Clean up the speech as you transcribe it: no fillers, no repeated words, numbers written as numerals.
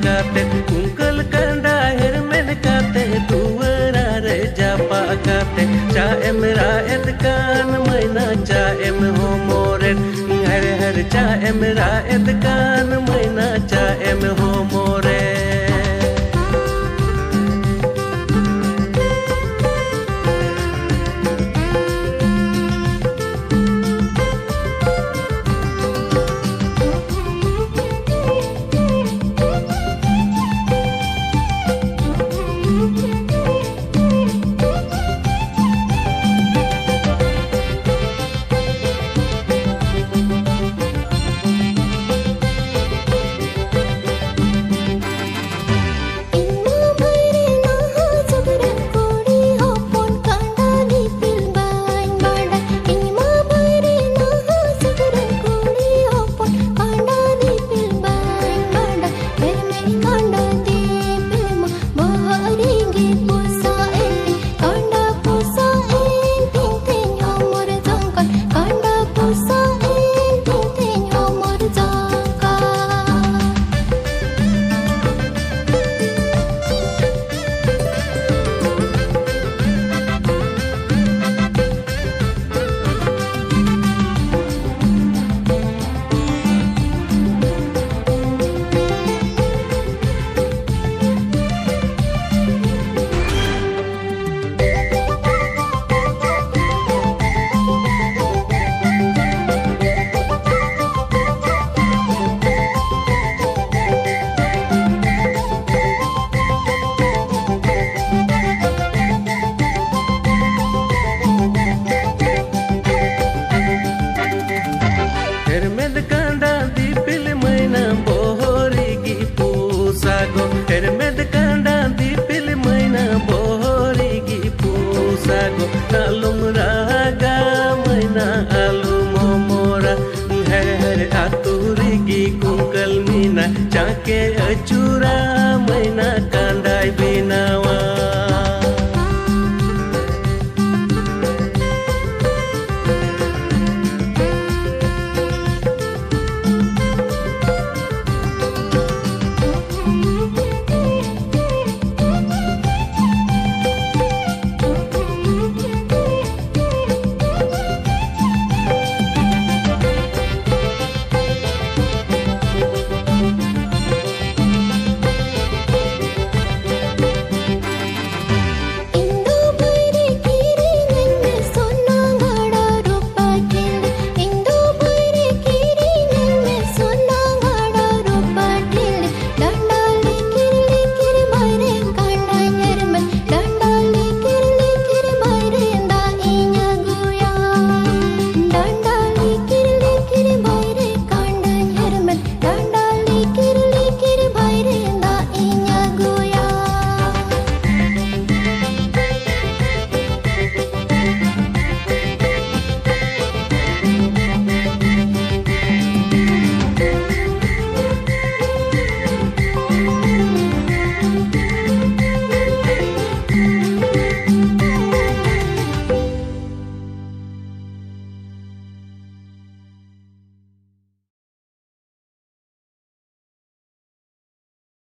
kate kungkal kanda hermen kate tuwara re japa kate cha emra et kan maina cha em homore hare hare cha emra et kan maina cha em homore Hermed kanda di pil maina bohori gi pusago alum raga maina alum momora hare hare aturi gi kungkal mina chake achura maina kandai binawa